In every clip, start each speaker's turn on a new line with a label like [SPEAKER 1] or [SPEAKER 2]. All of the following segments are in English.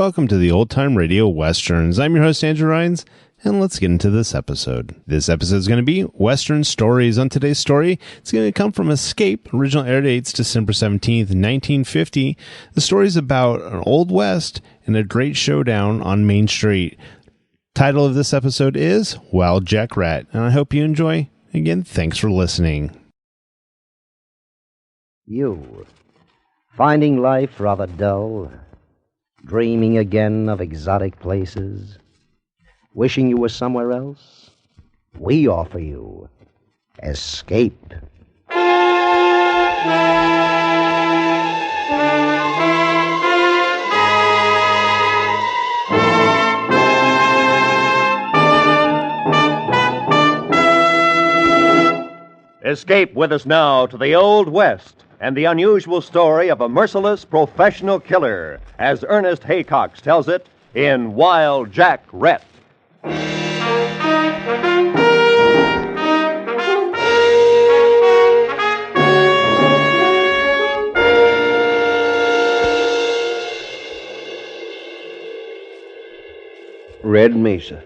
[SPEAKER 1] Welcome to the Old Time Radio Westerns. I'm your host, Andrew Rhynes, and let's get into this episode. This episode is going to be Western Stories. On today's story, it's going to come from Escape. Original air dates December 17th, 1950. The story is about an Old West and a great showdown on Main Street. Title of this episode is Wild Jack Rat, and I hope you enjoy. Again, thanks for listening.
[SPEAKER 2] You, finding life rather dull, dreaming again of exotic places, wishing you were somewhere else? We offer you Escape.
[SPEAKER 3] Escape with us now to the Old West and the unusual story of a merciless professional killer, as Ernest Haycox tells it in Wild Jack Rhett.
[SPEAKER 4] Red Mesa.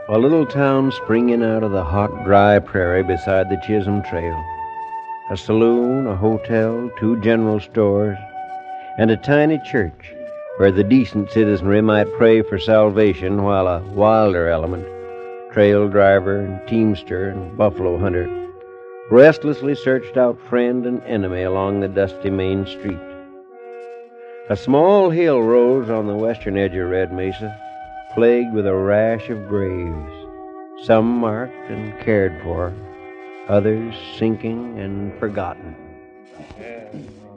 [SPEAKER 4] A little town springing out of the hot, dry prairie beside the Chisholm Trail. A saloon, a hotel, 2 general stores, and a tiny church where the decent citizenry might pray for salvation while a wilder element, trail driver and teamster and buffalo hunter, restlessly searched out friend and enemy along the dusty main street. A small hill rose on the western edge of Red Mesa, plagued with a rash of graves, some marked and cared for, others sinking and forgotten.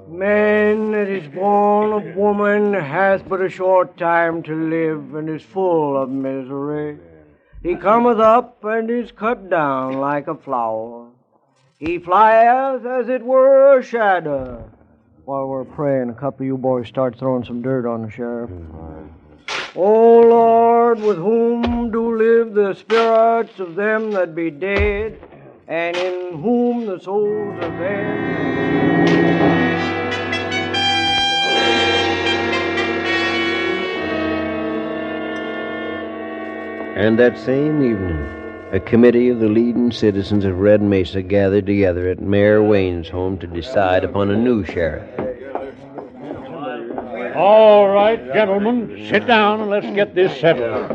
[SPEAKER 5] Man that is born of woman hath but a short time to live, and is full of misery. He cometh up and is cut down like a flower. He flieth as it were a shadow. While we're praying, a couple of you boys start throwing some dirt on the sheriff. O Lord, with whom do live the spirits of them that be dead, and in whom the souls of them...
[SPEAKER 4] And that same evening, a committee of the leading citizens of Red Mesa gathered together at Mayor Wayne's home to decide upon a new sheriff.
[SPEAKER 6] All right, gentlemen, sit down and let's get this settled.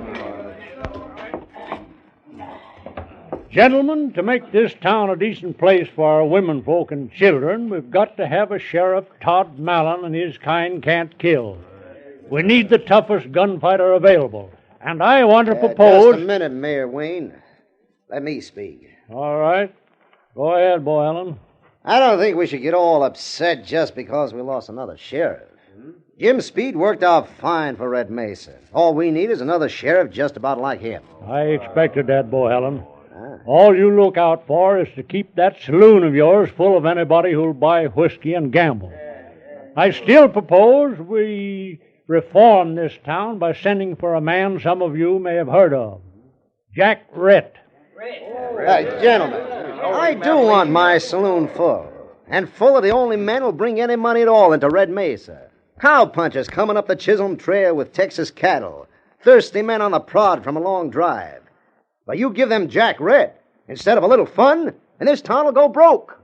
[SPEAKER 6] Gentlemen, to make this town a decent place for our women folk and children, we've got to have a Sheriff Todd Mallon and his kind can't kill. We need the toughest gunfighter available, and I want to propose...
[SPEAKER 2] Just a minute, Mayor Wayne. Let me speak.
[SPEAKER 6] All right. Go ahead, Bo Allen.
[SPEAKER 2] I don't think we should get all upset just because we lost another sheriff. Jim Speed worked out fine for Red Mesa. All we need is another sheriff just about like him.
[SPEAKER 6] I expected that, Bo Allen. All you look out for is to keep that saloon of yours full of anybody who'll buy whiskey and gamble. I still propose we reform this town by sending for a man some of you may have heard of. Jack Rhett.
[SPEAKER 2] Gentlemen, I do want my saloon full. And full of the only men who'll bring any money at all into Red Mesa. Cowpunchers coming up the Chisholm Trail with Texas cattle. Thirsty men on the prod from a long drive. But you give them Jack Rhett instead of a little fun, and this town will go broke.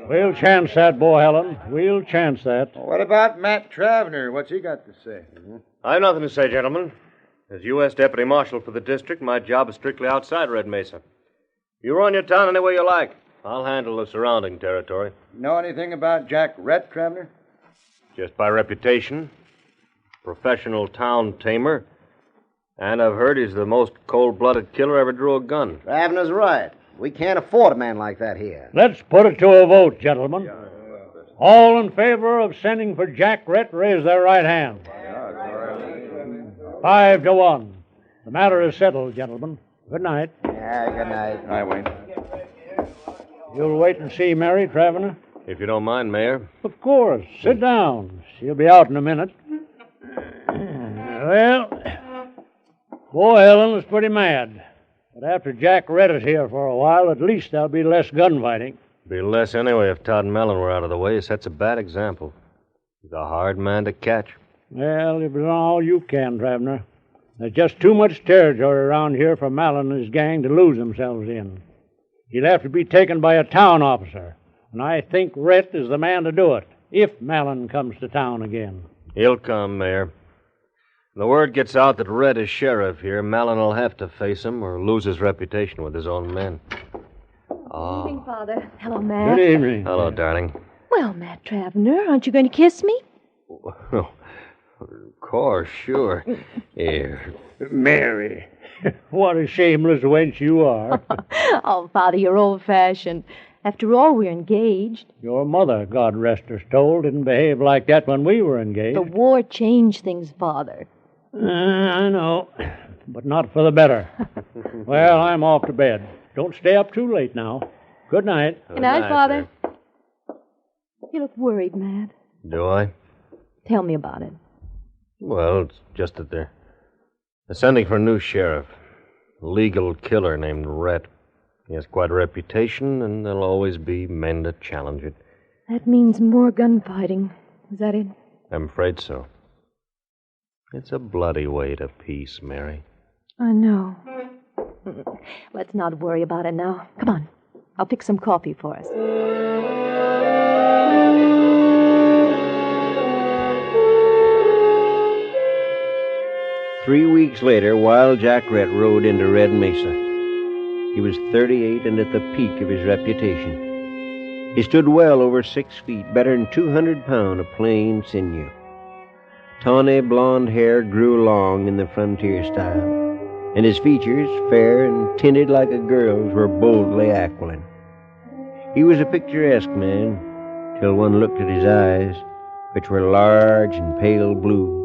[SPEAKER 6] We'll chance that, Bo Allen. We'll chance that.
[SPEAKER 7] What about Matt Travener? What's he got to say?
[SPEAKER 3] I've nothing to say, gentlemen. As U.S. Deputy Marshal for the district, my job is strictly outside Red Mesa. You run your town any way you like. I'll handle the surrounding territory.
[SPEAKER 7] Know anything about Jack Rhett, Travener?
[SPEAKER 3] Just by reputation. Professional town tamer. And I've heard he's the most cold-blooded killer ever drew a gun.
[SPEAKER 2] Ravener's right. We can't afford a man like that here.
[SPEAKER 6] Let's put it to a vote, gentlemen. All in favor of sending for Jack Rhett, raise their right hand. 5-1. The matter is settled, gentlemen. Good night.
[SPEAKER 2] Yeah, good night.
[SPEAKER 7] Hi, Wayne.
[SPEAKER 6] You'll wait and see Mary, Travener?
[SPEAKER 3] If you don't mind, Mayor.
[SPEAKER 6] Of course. Sit down. She'll be out in a minute. Well, Bo Allen is pretty mad. But after Jack Rhett is here for a while, at least there'll be less gunfighting.
[SPEAKER 3] Be less anyway if Todd and Mellon were out of the way. He sets a bad example.
[SPEAKER 4] He's a hard man to catch.
[SPEAKER 6] Well, you've done all you can, Travener. There's just too much territory around here for Mallon and his gang to lose themselves in. He'll have to be taken by a town officer, and I think Rhett is the man to do it, if Mallon comes to town again.
[SPEAKER 4] He'll come, Mayor. When the word gets out that Rhett is sheriff here, Mallon will have to face him or lose his reputation with his own men.
[SPEAKER 8] Good evening, Father. Hello, Matt.
[SPEAKER 6] Good evening.
[SPEAKER 4] Hello, darling.
[SPEAKER 8] Well, Matt Travener, aren't you going to kiss me?
[SPEAKER 4] Well, of course, sure. Here.
[SPEAKER 6] Mary. What a shameless wench you are.
[SPEAKER 8] Oh, Father, you're old-fashioned. After all, we're engaged.
[SPEAKER 6] Your mother, God rest her soul, didn't behave like that when we were engaged.
[SPEAKER 8] The war changed things, Father.
[SPEAKER 6] I know, but not for the better. Well, I'm off to bed. Don't stay up too late now. Good night.
[SPEAKER 8] Good night, Father. You look worried, Matt.
[SPEAKER 4] Do I?
[SPEAKER 8] Tell me about it.
[SPEAKER 4] Well, it's just that they're sending for a new sheriff. A legal killer named Rhett. He has quite a reputation, and there'll always be men to challenge it.
[SPEAKER 8] That means more gunfighting. Is that it?
[SPEAKER 4] I'm afraid so. It's a bloody way to peace, Mary.
[SPEAKER 8] I know. Let's not worry about it now. Come on. I'll fix some coffee for us.
[SPEAKER 4] 3 weeks later, Wild Jack Rhett rode into Red Mesa. He was 38 and at the peak of his reputation. He stood well over 6 feet, better than 200 pounds of plain sinew. Tawny blonde hair grew long in the frontier style, and his features, fair and tinted like a girl's, were boldly aquiline. He was a picturesque man, till one looked at his eyes, which were large and pale blue,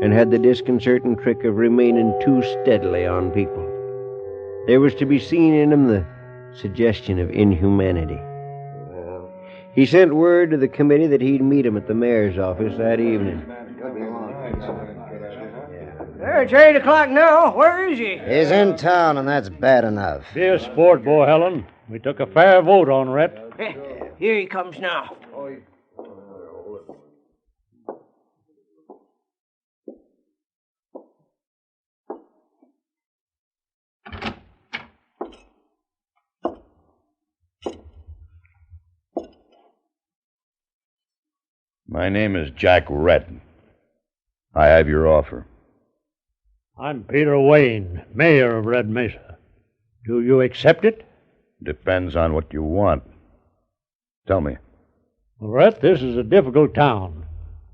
[SPEAKER 4] and had the disconcerting trick of remaining too steadily on people. There was to be seen in him the suggestion of inhumanity. He sent word to the committee that he'd meet him at the mayor's office that evening.
[SPEAKER 5] It's 8 o'clock now. Where is he?
[SPEAKER 2] He's in town, and that's bad enough.
[SPEAKER 6] Be a sport, Bo Helen. We took a fair vote on Rhett.
[SPEAKER 5] Here he comes now.
[SPEAKER 9] My name is Jack Rhett. I have your offer.
[SPEAKER 6] I'm Peter Wayne, mayor of Red Mesa. Do you accept it?
[SPEAKER 9] Depends on what you want. Tell me.
[SPEAKER 6] Well, Rhett, this is a difficult town.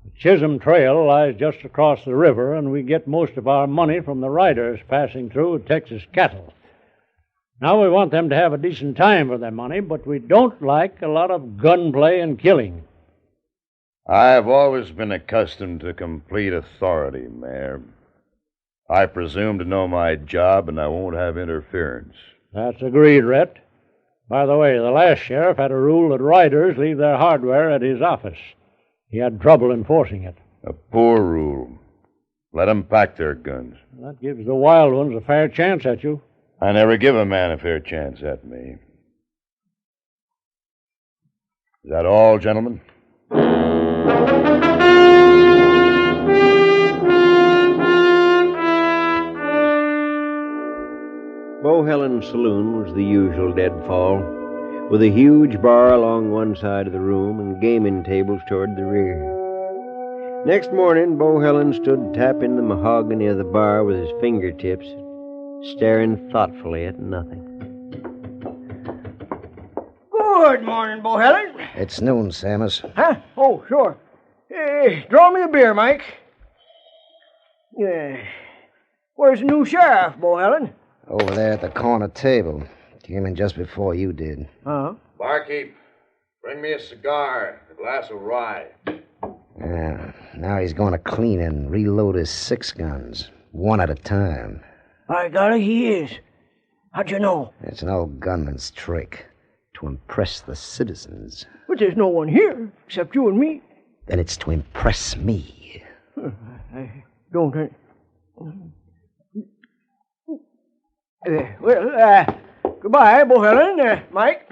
[SPEAKER 6] The Chisholm Trail lies just across the river, and we get most of our money from the riders passing through with Texas cattle. Now we want them to have a decent time for their money, but we don't like a lot of gunplay and killing.
[SPEAKER 9] I've always been accustomed to complete authority, Mayor. I presume to know my job, and I won't have interference.
[SPEAKER 6] That's agreed, Rhett. By the way, the last sheriff had a rule that riders leave their hardware at his office. He had trouble enforcing it.
[SPEAKER 9] A poor rule. Let 'em pack their guns.
[SPEAKER 6] That gives the wild ones a fair chance at you.
[SPEAKER 9] I never give a man a fair chance at me. Is that all, gentlemen?
[SPEAKER 4] Bo Helen's saloon was the usual deadfall, with a huge bar along one side of the room and gaming tables toward the rear. Next morning, Bo Helen stood tapping the mahogany of the bar with his fingertips, staring thoughtfully at nothing.
[SPEAKER 5] Good morning, Bo Helen.
[SPEAKER 2] It's noon, Samus.
[SPEAKER 5] Huh? Oh, sure. Draw me a beer, Mike. Where's the new sheriff, Bo Helen?
[SPEAKER 2] Over there at the corner table. Came in just before you did.
[SPEAKER 5] Huh?
[SPEAKER 7] Barkeep, bring me a cigar, a glass of rye.
[SPEAKER 2] Yeah. Now he's going to clean and reload his 6 guns, one at a time.
[SPEAKER 5] By golly, he is. How'd you know?
[SPEAKER 2] It's an old gunman's trick to impress the citizens.
[SPEAKER 5] But there's no one here except you and me.
[SPEAKER 2] Then it's to impress me.
[SPEAKER 5] I don't... Goodbye, Bo Helen. Mike.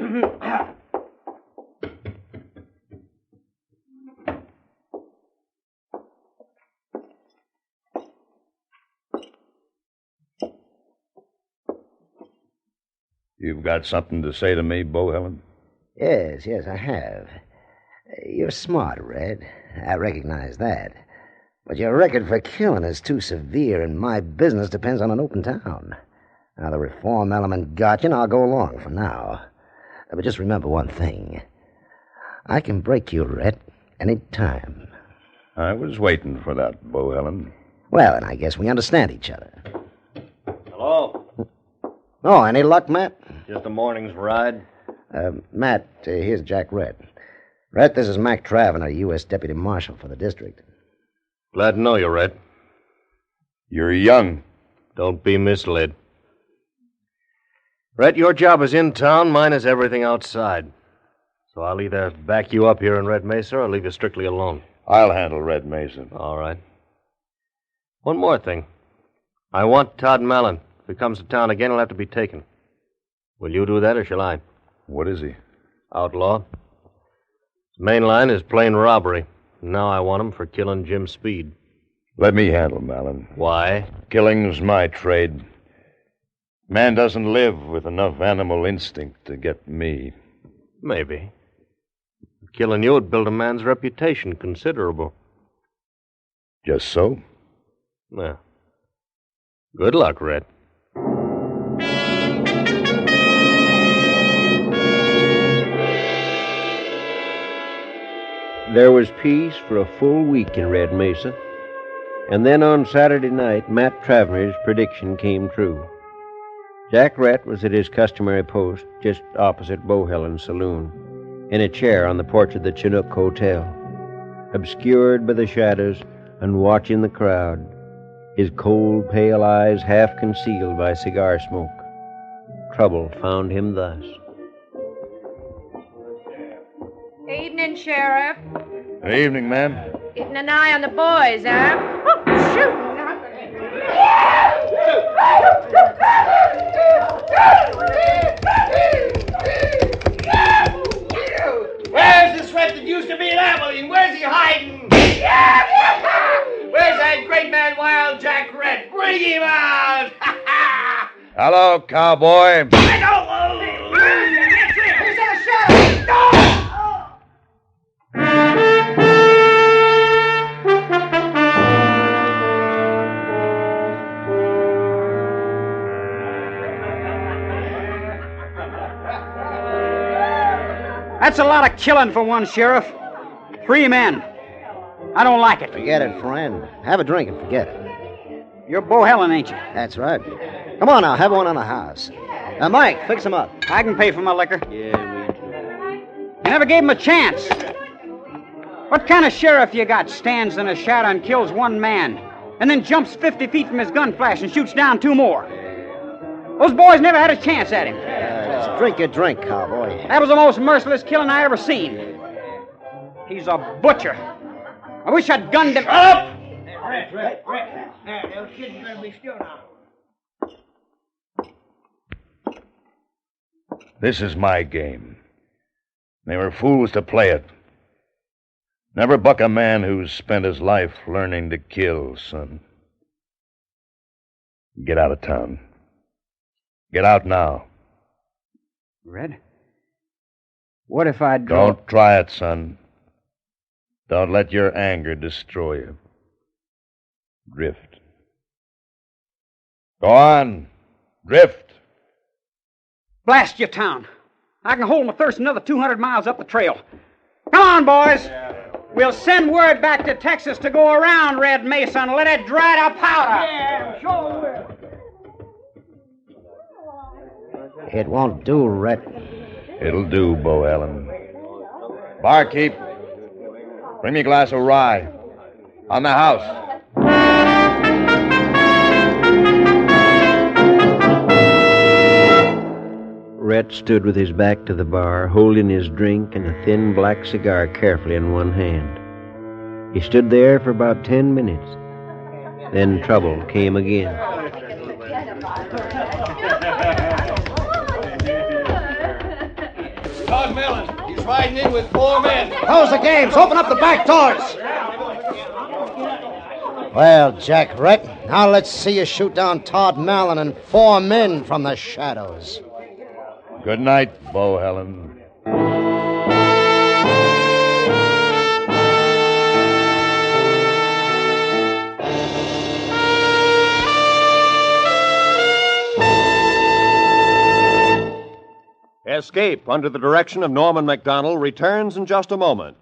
[SPEAKER 9] You've got something to say to me, Bohelen?
[SPEAKER 2] Yes, I have. You're smart, Red. I recognize that. But your record for killing is too severe, and my business depends on an open town. Now, the reform element got you, and I'll go along for now. But just remember one thing. I can break you, Rhett, any time.
[SPEAKER 9] I was waiting for that, Bohelen.
[SPEAKER 2] Well, and I guess we understand each other.
[SPEAKER 4] Hello?
[SPEAKER 2] Oh, any luck, Matt?
[SPEAKER 4] Just a morning's ride.
[SPEAKER 2] Matt, here's Jack Rhett. Rhett, this is Mac Travener, U.S. Deputy Marshal for the district.
[SPEAKER 10] Glad to know you, Rhett.
[SPEAKER 9] You're young.
[SPEAKER 10] Don't be misled. Rhett, your job is in town, mine is everything outside. So I'll either back you up here in Red Mesa or leave you strictly alone.
[SPEAKER 9] I'll handle Red Mesa.
[SPEAKER 10] All right. One more thing. I want Todd Mallon. If he comes to town again, he'll have to be taken. Will you do that, or shall I?
[SPEAKER 9] What is he?
[SPEAKER 10] Outlaw. His main line is plain robbery. Now I want him for killing Jim Speed.
[SPEAKER 9] Let me handle Mallon.
[SPEAKER 10] Why?
[SPEAKER 9] Killing's my trade. Man doesn't live with enough animal instinct to get me.
[SPEAKER 10] Maybe. Killing you would build a man's reputation considerable.
[SPEAKER 9] Just so?
[SPEAKER 10] Well, good luck, Rhett.
[SPEAKER 4] There was peace for a full week in Red Mesa. And then on Saturday night, Matt Travener's prediction came true. Jack Rhett was at his customary post just opposite Bohelen's saloon, in a chair on the porch of the Chinook Hotel, obscured by the shadows and watching the crowd, his cold, pale eyes half concealed by cigar smoke. Trouble found him thus.
[SPEAKER 11] Evening, Sheriff.
[SPEAKER 9] Good evening, ma'am.
[SPEAKER 11] Keeping an eye on the boys, huh? Oh, shoot!
[SPEAKER 12] Where's the sweat that used to be in Abilene? Where's he hiding? Where's that great man, Wild Jack Rhett? Bring him out!
[SPEAKER 9] Hello, cowboy.
[SPEAKER 12] He's in a shadow!
[SPEAKER 13] That's a lot of killing for one sheriff. 3 men. I don't like it.
[SPEAKER 2] Forget it, friend. Have a drink and forget it.
[SPEAKER 13] You're Bohelen, ain't you?
[SPEAKER 2] That's right. Come on now, have one on the house. Now, Mike, fix him up.
[SPEAKER 13] I can pay for my liquor.
[SPEAKER 4] Yeah, me too.
[SPEAKER 13] You never gave him a chance. What kind of sheriff you got stands in a shadow and kills 1 man, and then jumps 50 feet from his gun flash and shoots down 2 more? Those boys never had a chance at him.
[SPEAKER 2] Just drink your drink, cowboy.
[SPEAKER 13] That was the most merciless killing I ever seen. He's a butcher. I wish I'd gunned him. Up!
[SPEAKER 12] Rhett. Those kids are going to be still now.
[SPEAKER 9] This is my game. They were fools to play it. Never buck a man who's spent his life learning to kill, son. Get out of town. Get out now.
[SPEAKER 13] Red? What if I draw...
[SPEAKER 9] Don't try it, son. Don't let your anger destroy you. Drift. Go on. Drift.
[SPEAKER 13] Blast your town. I can hold my thirst another 200 miles up the trail. Come on, boys. We'll send word back to Texas to go around Red Mesa and let it dry to powder.
[SPEAKER 12] Yeah, sure will.
[SPEAKER 2] It won't do, Rhett.
[SPEAKER 9] It'll do, Bohelen. Barkeep, bring me a glass of rye. On the house.
[SPEAKER 4] Rhett stood with his back to the bar, holding his drink and a thin black cigar carefully in one hand. He stood there for about 10 minutes. Then trouble came again.
[SPEAKER 12] Todd Mallon, he's riding in with 4 men.
[SPEAKER 2] Close the games. Open up the back doors. Well, Jack Rhett, now let's see you shoot down Todd Mallon and 4 men from the shadows.
[SPEAKER 9] Good night, Bo Helen.
[SPEAKER 3] Escape, under the direction of Norman Macdonnell, returns in just a moment.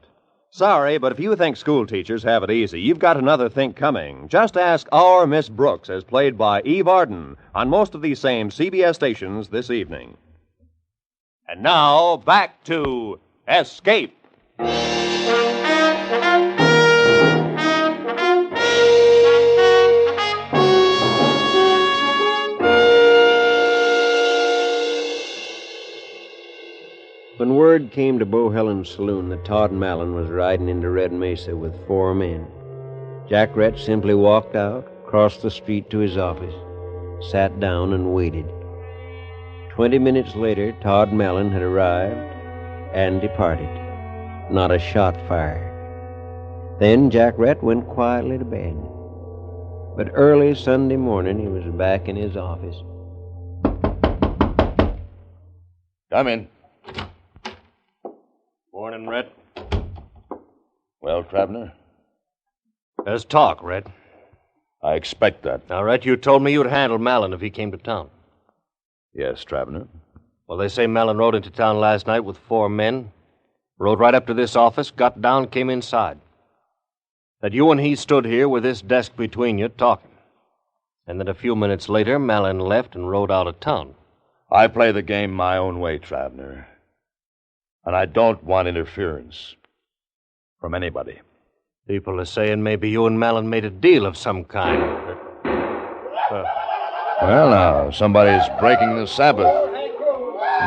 [SPEAKER 3] Sorry, but if you think school teachers have it easy, you've got another think coming. Just ask our Miss Brooks, as played by Eve Arden, on most of these same CBS stations this evening. And now, back to Escape.
[SPEAKER 4] When word came to Bo Helen's saloon that Todd Mallon was riding into Red Mesa with 4 men, Jack Rhett simply walked out, crossed the street to his office, sat down and waited. 20 minutes later, Todd Mallon had arrived and departed. Not a shot fired. Then Jack Rhett went quietly to bed. But early Sunday morning, he was back in his office.
[SPEAKER 9] Come in.
[SPEAKER 10] Morning, Rhett.
[SPEAKER 9] Well, Travener?
[SPEAKER 10] There's talk, Rhett.
[SPEAKER 9] I expect that.
[SPEAKER 10] Now, Rhett, you told me you'd handle Mallon if he came to town.
[SPEAKER 9] Yes, Travener.
[SPEAKER 10] Well, they say Mallon rode into town last night with 4 men, rode right up to this office, got down, came inside. That you and he stood here with this desk between you talking. And that a few minutes later, Mallon left and rode out of town.
[SPEAKER 9] I play the game my own way, Travener. And I don't want interference from anybody.
[SPEAKER 10] People are saying maybe you and Mallon made a deal of some kind.
[SPEAKER 9] Well, now, somebody's breaking the Sabbath.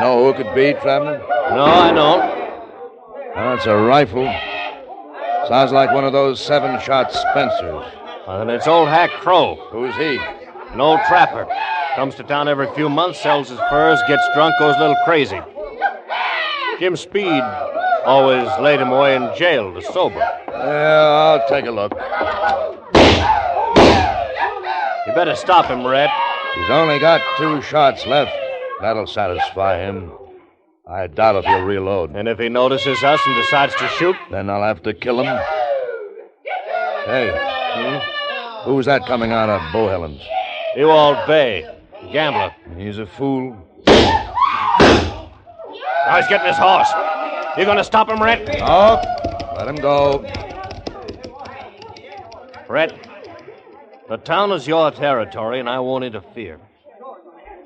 [SPEAKER 9] Know who it could be, Travener?
[SPEAKER 10] No, I don't.
[SPEAKER 9] Well, it's a rifle. Sounds like one of those 7-shot Spencers.
[SPEAKER 10] Well, then it's old Hack Crow.
[SPEAKER 9] Who's he?
[SPEAKER 10] An old trapper. Comes to town every few months, sells his furs, gets drunk, goes a little crazy. Jim Speed always laid him away in jail to sober.
[SPEAKER 9] Yeah, I'll take a look.
[SPEAKER 10] You better stop him, Rhett.
[SPEAKER 9] He's only got 2 shots left. That'll satisfy him. I doubt if he'll reload.
[SPEAKER 10] And if he notices us and decides to shoot?
[SPEAKER 9] Then I'll have to kill him. Hey, who's that coming out of Bo Helen's?
[SPEAKER 10] Ewald Bay, gambler.
[SPEAKER 9] He's a fool.
[SPEAKER 10] Now he's getting his horse. You gonna stop him, Rhett?
[SPEAKER 9] No, let him go.
[SPEAKER 10] Rhett, the town is your territory, and I won't interfere.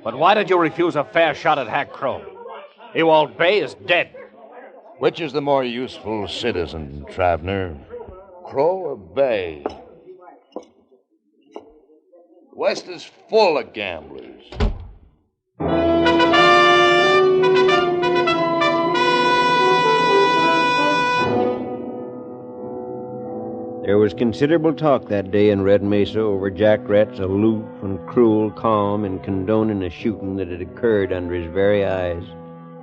[SPEAKER 10] But why did you refuse a fair shot at Hack Crow? Ewald Bay is dead.
[SPEAKER 9] Which is the more useful citizen, Travener? Crow or Bay? The West is full of gamblers.
[SPEAKER 4] There was considerable talk that day in Red Mesa over Jack Rhett's aloof and cruel calm in condoning a shooting that had occurred under his very eyes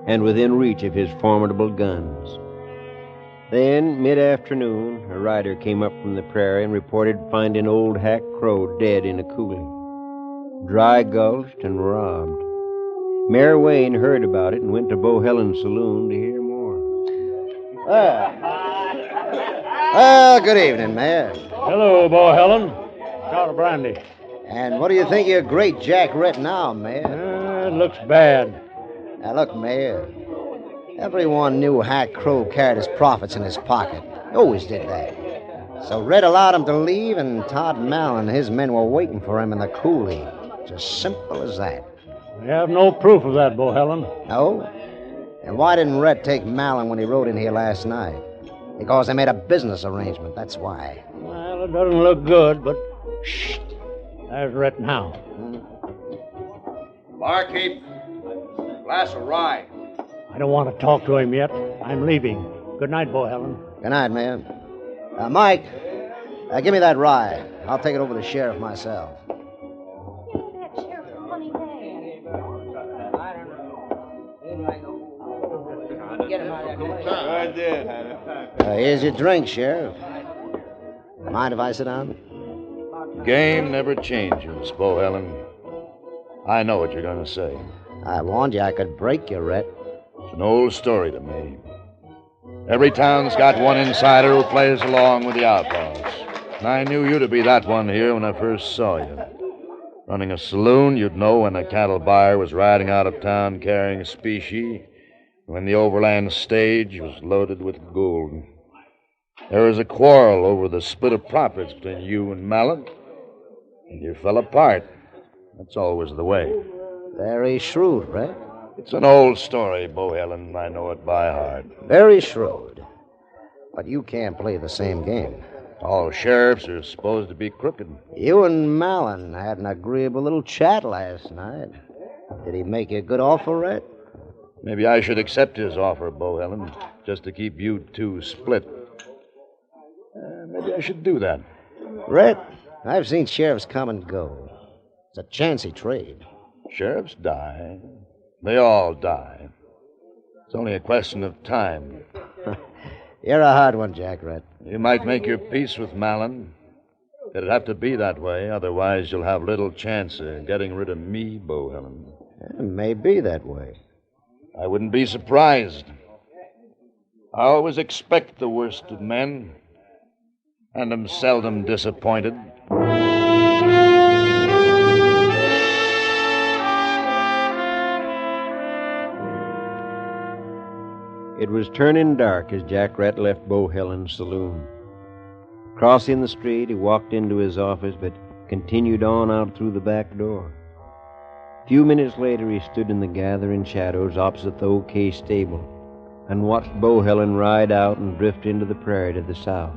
[SPEAKER 4] and within reach of his formidable guns. Then, mid-afternoon, a rider came up from the prairie and reported finding old Hack Crow dead in a coulee, dry-gulched and robbed. Mayor Wayne heard about it and went to Bo Helen's saloon to hear more.
[SPEAKER 2] Well, good evening, Mayor.
[SPEAKER 6] Hello, Bo Helen. Got a brandy.
[SPEAKER 2] And what do you think of your great Jack Rhett now, Mayor?
[SPEAKER 6] It looks bad.
[SPEAKER 2] Now, look, Mayor. Everyone knew Hack Crow carried his profits in his pocket. He always did that. So Rhett allowed him to leave, and Todd Mallon and his men were waiting for him in the coulee. Just simple as that.
[SPEAKER 6] We have no proof of that, Bo Helen.
[SPEAKER 2] No? And why didn't Rhett take Mallon when he rode in here last night? Because they made a business arrangement, that's why.
[SPEAKER 6] Well, it doesn't look good, but shh. There's Rhett now.
[SPEAKER 7] Barkeep, glass of rye.
[SPEAKER 6] I don't want to talk to him yet. I'm leaving. Good night, Bo Helen.
[SPEAKER 2] Good night, man. Mike, give me that rye. I'll take it over to the sheriff myself. Here's your drink, Sheriff. Mind if I sit down?
[SPEAKER 9] Game never changes, Bo Helen. I know what you're going to say.
[SPEAKER 2] I warned you I could break you, Rhett.
[SPEAKER 9] It's an old story to me. Every town's got one insider who plays along with the outlaws. And I knew you to be that one here when I first saw you. Running a saloon, you'd know when a cattle buyer was riding out of town carrying a specie, when the overland stage was loaded with gold. There was a quarrel over the split of profits between you and Mallon, and you fell apart. That's always the way.
[SPEAKER 2] Very shrewd, Rhett.
[SPEAKER 9] It's an old story, Bohelen. I know it by heart.
[SPEAKER 2] Very shrewd. But you can't play the same game.
[SPEAKER 9] All sheriffs are supposed to be crooked.
[SPEAKER 2] You and Mallon had an agreeable little chat last night. Did he make you a good offer, Rhett?
[SPEAKER 9] Maybe I should accept his offer, Bohelen, just to keep you two split. Maybe I should do that.
[SPEAKER 2] Rhett, I've seen sheriffs come and go. It's a chancy trade.
[SPEAKER 9] Sheriffs die. They all die. It's only a question of time.
[SPEAKER 2] You're a hard one, Jack Rhett.
[SPEAKER 9] You might make your peace with Mallon. It'd have to be that way, otherwise you'll have little chance of getting rid of me, Bohelen.
[SPEAKER 2] It may be that way.
[SPEAKER 9] I wouldn't be surprised. I always expect the worst of men, and am seldom disappointed.
[SPEAKER 4] It was turning dark as Jack Rhett left Bohelen's saloon. Crossing the street, he walked into his office, but continued on out through the back door. A few minutes later, he stood in the gathering shadows opposite the OK stable and watched Bohelen ride out and drift into the prairie to the south.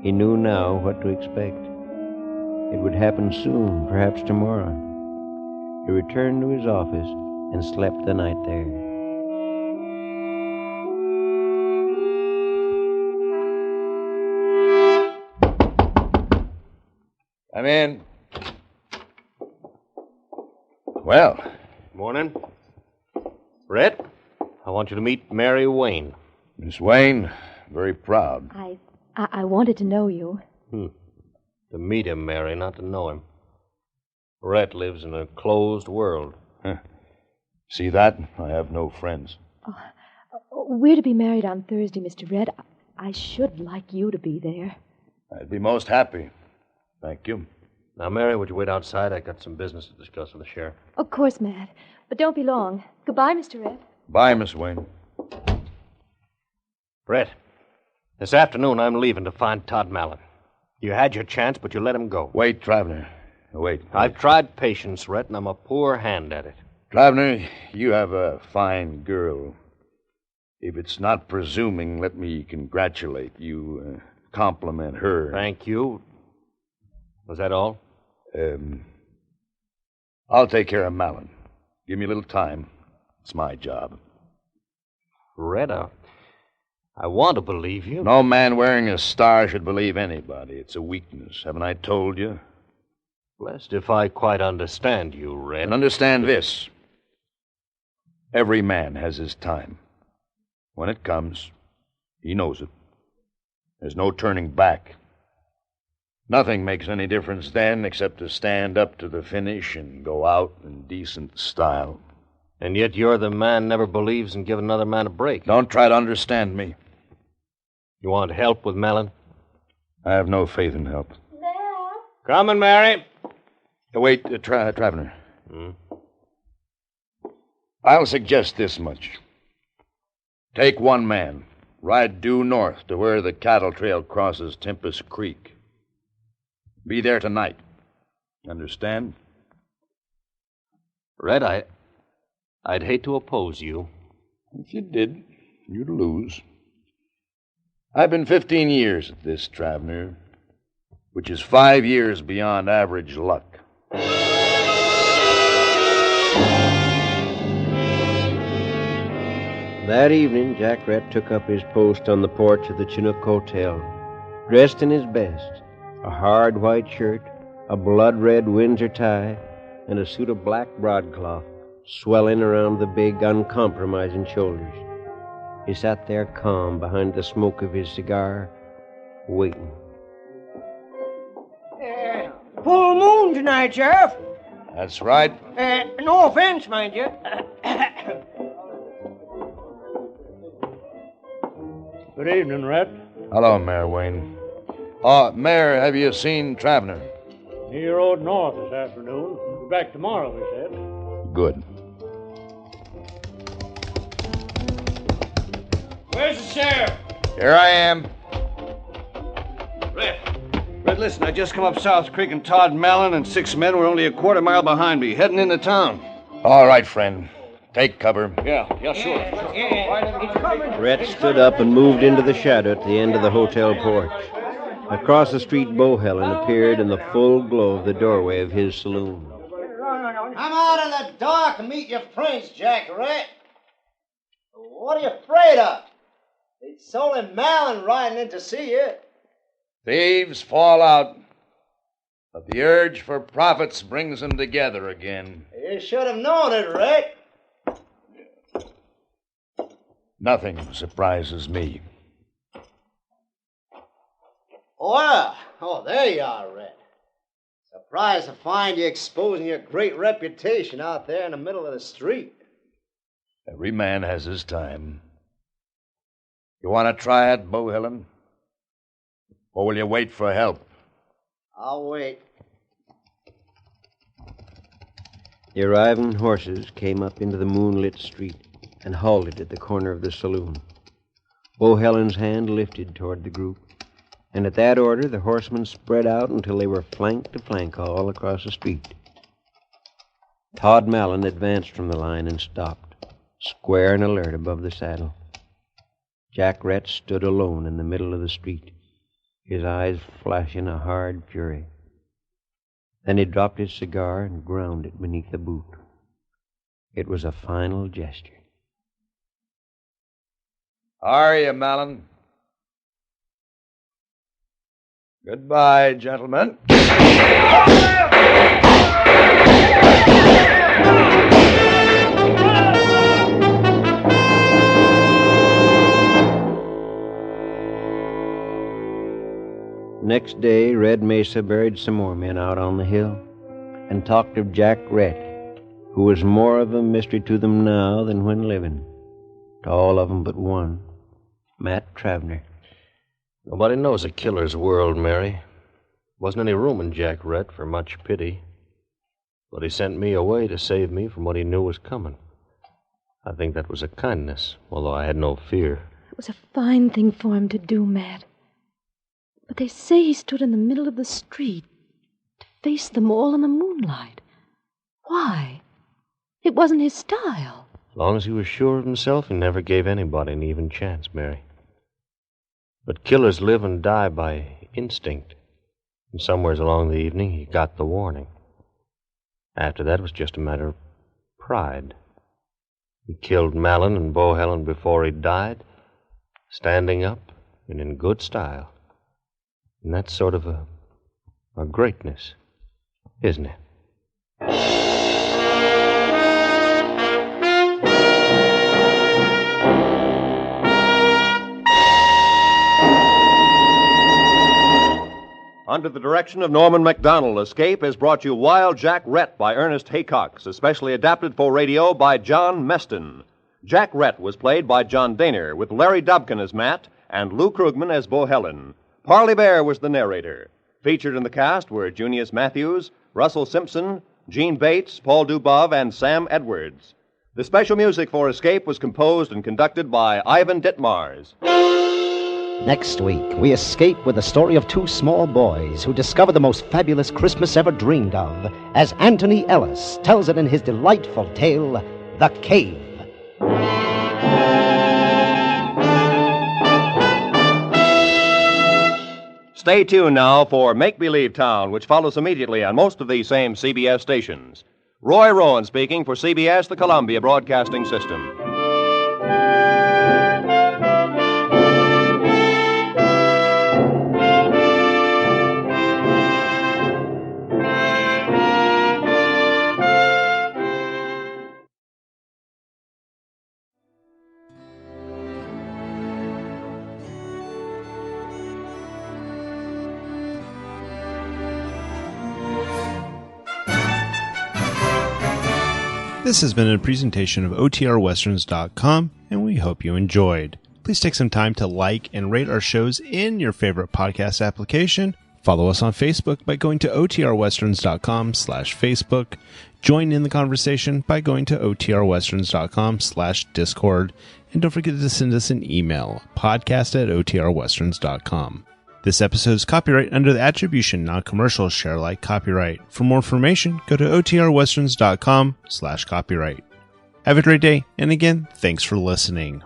[SPEAKER 4] He knew now what to expect. It would happen soon, perhaps tomorrow. He returned to his office and slept the night there.
[SPEAKER 9] Come in. Well.
[SPEAKER 10] Morning. Rhett, I want you to meet Mary Wayne.
[SPEAKER 9] Miss Wayne, very proud.
[SPEAKER 8] I wanted to know you.
[SPEAKER 10] To meet him, Mary, not to know him. Rhett lives in a closed world.
[SPEAKER 9] See that? I have no friends.
[SPEAKER 8] We're to be married on Thursday, Mr. Rhett. I should like you to be there.
[SPEAKER 9] I'd be most happy. Thank you.
[SPEAKER 10] Now, Mary, would you wait outside? I got some business to discuss with the sheriff.
[SPEAKER 8] Of course, Matt. But don't be long. Goodbye, Mr. Rhett.
[SPEAKER 9] Bye, Miss Wayne.
[SPEAKER 10] Rhett, this afternoon I'm leaving to find Todd Mallon. You had your chance, but you let him go.
[SPEAKER 9] Wait, Travener. Wait.
[SPEAKER 10] I've tried patience, Rhett, and I'm a poor hand at it.
[SPEAKER 9] Travener, you have a fine girl. If it's not presuming, let me congratulate you, compliment her.
[SPEAKER 10] Thank you. Was that all?
[SPEAKER 9] I'll take care of Mallon. Give me a little time. It's my job.
[SPEAKER 10] Rhett, I want to believe you.
[SPEAKER 9] No man wearing a star should believe anybody. It's a weakness. Haven't I told you?
[SPEAKER 10] Blessed if I quite understand you, Rhett.
[SPEAKER 9] And understand this. Every man has his time. When it comes, he knows it. There's no turning back. Nothing makes any difference then except to stand up to the finish and go out in decent style.
[SPEAKER 10] And yet you're the man never believes in giving another man a break.
[SPEAKER 9] Don't try to understand me.
[SPEAKER 10] You want help with Mallon?
[SPEAKER 9] I have no faith in help.
[SPEAKER 10] Coming, Mary.
[SPEAKER 9] Wait, Travener. I'll suggest this much. Take one man. Ride due north to where the cattle trail crosses Tempest Creek. Be there tonight. Understand?
[SPEAKER 10] Rhett, I'd hate to oppose you.
[SPEAKER 9] If you did, you'd lose. I've been 15 years at this, Travener, which is 5 years beyond average luck.
[SPEAKER 4] That evening, Jack Rhett took up his post on the porch of the Chinook Hotel, dressed in his best. A hard white shirt, a blood-red Windsor tie, and a suit of black broadcloth swelling around the big, uncompromising shoulders. He sat there calm behind the smoke of his cigar, waiting.
[SPEAKER 5] Full moon tonight, Sheriff.
[SPEAKER 9] That's right.
[SPEAKER 5] No offense, mind you.
[SPEAKER 6] Good evening, Rhett.
[SPEAKER 9] Hello, Mayor Wayne. Mayor, have you seen Travener?
[SPEAKER 6] He rode north this afternoon. He'll be back tomorrow, he said.
[SPEAKER 9] Good.
[SPEAKER 12] Where's the sheriff?
[SPEAKER 9] Here I am.
[SPEAKER 7] Red, listen, I just come up South Creek and Todd Mallon and 6 men were only a quarter mile behind me, heading into town.
[SPEAKER 9] All right, friend. Take cover.
[SPEAKER 7] Yeah, sure.
[SPEAKER 4] Rhett stood up and moved into the shadow at the end of the hotel porch. Across the street, Helen appeared in the full glow of the doorway of his saloon.
[SPEAKER 2] Come out in the dark and meet your friends, Jack Rhett. What are you afraid of? It's only Mallon riding in to see you.
[SPEAKER 9] Thieves fall out, but the urge for profits brings them together again.
[SPEAKER 2] You should have known it, Rhett.
[SPEAKER 9] Nothing surprises me.
[SPEAKER 2] Well, there you are, Rhett. Surprised to find you exposing your great reputation out there in the middle of the street.
[SPEAKER 9] Every man has his time. You want to try it, Helen? Or will you wait for help?
[SPEAKER 2] I'll wait.
[SPEAKER 4] The arriving horses came up into the moonlit street and halted at the corner of the saloon. Helen's hand lifted toward the group, and at that order the horsemen spread out until they were flank to flank all across the street. Todd Mallon advanced from the line and stopped, square and alert above the saddle. Jack Rhett stood alone in the middle of the street, his eyes flashing a hard fury. Then he dropped his cigar and ground it beneath the boot. It was a final gesture.
[SPEAKER 9] How are you, Mallon? Goodbye, gentlemen.
[SPEAKER 4] Next day, Red Mesa buried some more men out on the hill and talked of Jack Rhett, who was more of a mystery to them now than when living. To all of them but one, Matt Travener.
[SPEAKER 10] Nobody knows a killer's world, Mary. Wasn't any room in Jack Rhett for much pity. But he sent me away to save me from what he knew was coming. I think that was a kindness, although I had no fear.
[SPEAKER 8] It was a fine thing for him to do, Matt. But they say he stood in the middle of the street to face them all in the moonlight. Why? It wasn't his style.
[SPEAKER 10] As long as he was sure of himself, he never gave anybody an even chance, Mary. But killers live and die by instinct. And somewheres along the evening, he got the warning. After that, it was just a matter of pride. He killed Mallon and Helen before he died, standing up and in good style. And that's sort of a greatness, isn't it?
[SPEAKER 3] Under the direction of Norman Macdonnell, Escape has brought you Wild Jack Rhett by Ernest Haycox, especially adapted for radio by John Meston. Jack Rhett was played by John Dehner, with Larry Dobkin as Matt and Lou Krugman as Helen. Parley Baer was the narrator. Featured in the cast were Junius Matthews, Russell Simpson, Jeanne Bates, Paul Dubov, and Sam Edwards. The special music for Escape was composed and conducted by Ivan Ditmars.
[SPEAKER 2] Next week, we escape with the story of two small boys who discover the most fabulous Christmas ever dreamed of, as Anthony Ellis tells it in his delightful tale, The Cave.
[SPEAKER 3] Stay tuned now for Make Believe Town, which follows immediately on most of these same CBS stations. Roy Rowan speaking for CBS, the Columbia Broadcasting System.
[SPEAKER 1] This has been a presentation of OTRWesterns.com, and we hope you enjoyed. Please take some time to like and rate our shows in your favorite podcast application. Follow us on Facebook by going to OTRWesterns.com/Facebook. Join in the conversation by going to OTRWesterns.com/Discord. And don't forget to send us an email, podcast@OTRWesterns.com. This episode is copyright under the attribution, non-commercial, share alike copyright. For more information, go to OTRWesterns.com/copyright. Have a great day, and again, thanks for listening.